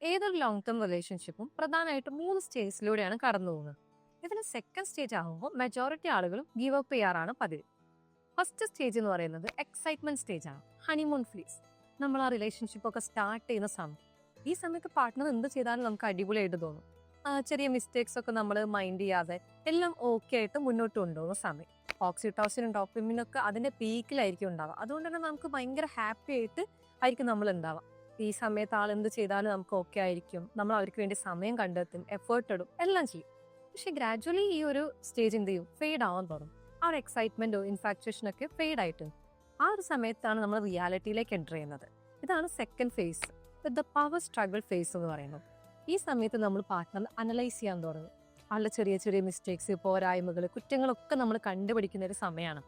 ഏതൊരു long term റിലേഷൻഷിപ്പും പ്രധാനമായിട്ടും 3 സ്റ്റേജിലൂടെയാണ് കടന്നു പോകുന്നത്. ഇതിന് സെക്കൻഡ് സ്റ്റേജ് ആകുമ്പോൾ മെജോറിറ്റി ആളുകളും ഗീവ് അപ്പ് ചെയ്യാറാണ് പതിവ്. ഫസ്റ്റ് സ്റ്റേജ് എന്ന് പറയുന്നത് എക്സൈറ്റ്മെന്റ് സ്റ്റേജ് ആണ്, ഹണിമൂൺ ഫേസ്. നമ്മൾ ആ റിലേഷൻഷിപ്പ് ഒക്കെ സ്റ്റാർട്ട് ചെയ്യുന്ന സമയം. ഈ സമയത്ത് പാർട്ട്ണർ എന്ത് ചെയ്താലും നമുക്ക് അടിപൊളിയായിട്ട് തോന്നും. ചെറിയ മിസ്റ്റേക്സ് ഒക്കെ നമ്മൾ മൈൻഡ് ചെയ്യാതെ എല്ലാം ഓക്കെ ആയിട്ട് മുന്നോട്ട് കൊണ്ടുപോകുന്ന സമയം. ഓക്സിറ്റോസിനും ഡോപ്പമിനൊക്കെ അതിന്റെ പീക്കിലായിരിക്കും ഉണ്ടാവുക. അതുകൊണ്ട് തന്നെ നമുക്ക് ഭയങ്കര ഹാപ്പി ആയിരിക്കും നമ്മൾ ഉണ്ടാവുക. ഈ സമയത്ത് ആൾ എന്ത് ചെയ്താലും നമുക്ക് ഓക്കെ ആയിരിക്കും. നമ്മൾ അവർക്ക് വേണ്ടി സമയം കണ്ടെത്തും, എഫേർട്ട് ഇടും, എല്ലാം ചെയ്യും. പക്ഷെ ഗ്രാജുവലി ഈ ഒരു സ്റ്റേജ് എന്ത് ചെയ്യും, ഫെയ്ഡ് ആവാൻ തുടങ്ങും. ആ ഒരു എക്സൈറ്റ്മെന്റോ ഇൻഫാക്ച്വേഷൻ ഒക്കെ ഫെയ്ഡ് ആയിട്ട് ആ ഒരു സമയത്താണ് നമ്മൾ റിയാലിറ്റിയിലേക്ക് എൻ്റർ ചെയ്യുന്നത്. ഇതാണ് second phase, the power struggle phase എന്ന് പറയുന്നത്. ഈ സമയത്ത് നമ്മൾ പാർട്ട്ണർ അനലൈസ് ചെയ്യാൻ തുടങ്ങും. ആളുടെ ചെറിയ ചെറിയ മിസ്റ്റേക്സ്, പോരായ്മകൾ, കുറ്റങ്ങളൊക്കെ നമ്മൾ കണ്ടുപിടിക്കുന്ന ഒരു സമയമാണ്.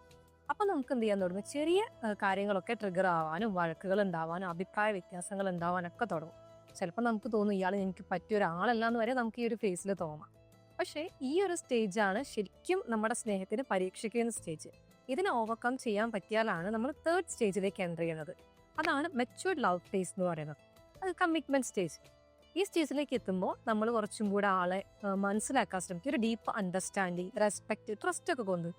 അപ്പൊ നമുക്ക് എന്ത് ചെയ്യാൻ തുടങ്ങും, ചെറിയ കാര്യങ്ങളൊക്കെ ട്രിഗർ ആവാനും വഴക്കുകൾ ഉണ്ടാവാനും അഭിപ്രായ വ്യത്യാസങ്ങൾ ഉണ്ടാവാനൊക്കെ തുടങ്ങും. ചിലപ്പോൾ നമുക്ക് തോന്നും ഇയാൾ എനിക്ക് പറ്റിയ ഒരാളല്ല എന്ന് വരെ നമുക്ക് ഈ ഒരു ഫേസിൽ തോന്നാം. പക്ഷേ ഈ ഒരു സ്റ്റേജാണ് ശരിക്കും നമ്മുടെ സ്നേഹത്തിന് പരീക്ഷിക്കുന്ന സ്റ്റേജ്. ഇതിനെ ഓവർകം ചെയ്യാൻ പറ്റിയാലാണ് നമ്മൾ തേർഡ് സ്റ്റേജിലേക്ക് എൻ്റർ ചെയ്യുന്നത്. അതാണ് മെച്യൂർഡ് ലവ് ഫേസ് എന്ന് പറയുന്നത്. അത് കമ്മിറ്റ്മെന്റ് സ്റ്റേജ്. ഈ സ്റ്റേജിലേക്ക് എത്തുമ്പോൾ നമ്മൾ കുറച്ചും കൂടെ ആളെ മനസ്സിലാക്കാൻ ശ്രമിക്കും. ഒരു ഡീപ്പ് അണ്ടർസ്റ്റാൻഡിങ്, റെസ്പെക്ട്, ട്രസ്റ്റ് ഒക്കെ കൊണ്ട്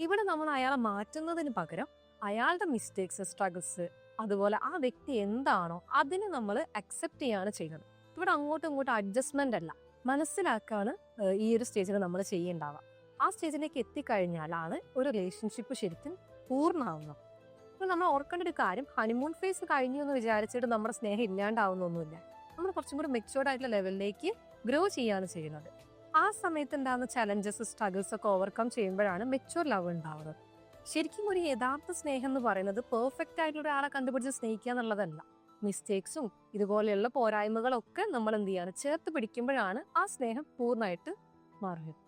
ഇവിടെ നമ്മൾ അയാളെ മാറ്റുന്നതിന് പകരം അയാളുടെ മിസ്റ്റേക്സ്, സ്ട്രഗിൾസ്, അതുപോലെ ആ വ്യക്തി എന്താണോ അതിനെ നമ്മൾ അക്സെപ്റ്റ് ചെയ്യാണ് ചെയ്യുന്നത്. ഇവിടെ അങ്ങോട്ടും ഇങ്ങോട്ടും അഡ്ജസ്റ്റ്മെന്റ് അല്ല, മനസ്സിലാക്കാണ് ഈ ഒരു സ്റ്റേജിൽ നമ്മൾ ചെയ്യേണ്ടാവുക. ആ സ്റ്റേജിലേക്ക് എത്തിക്കഴിഞ്ഞാലാണ് ഒരു റിലേഷൻഷിപ്പ് ശരിക്കും പൂർണ്ണമാവുന്നത്. അപ്പോൾ നമ്മൾ ഓർക്കേണ്ട ഒരു കാര്യം, ഹണിമൂൺ ഫേസ് കഴിഞ്ഞു എന്ന് വിചാരിച്ചിട്ട് നമ്മുടെ സ്നേഹം ഇല്ലാണ്ടാവുന്നൊന്നുമില്ല. നമ്മൾ കുറച്ചും കൂടി മെച്യൂർഡ് ആയിട്ടുള്ള ലെവലിലേക്ക് ഗ്രോ ചെയ്യാണ് ചെയ്യുന്നത്. ആ സമയത്ത് ഉണ്ടാകുന്ന ചലഞ്ചസ്, സ്ട്രഗിൾസ് ഒക്കെ ഓവർകം ചെയ്യുമ്പോഴാണ് മെച്യൂർ ലവ് ഉണ്ടാവുന്നത്. ശരിക്കും ഒരു യഥാർത്ഥ സ്നേഹം എന്ന് പറയുന്നത് പെർഫെക്റ്റ് ആയിട്ടുള്ള ഒരാളെ കണ്ടുപിടിച്ച് സ്നേഹിക്കുക എന്നുള്ളതല്ല. മിസ്റ്റേക്സും ഇതുപോലെയുള്ള പോരായ്മകളൊക്കെ നമ്മൾ എന്ത് ചെയ്യാണ്, ചേർത്ത് പിടിക്കുമ്പോഴാണ് ആ സ്നേഹം പൂർണ്ണമായിട്ട് മാറുന്നത്.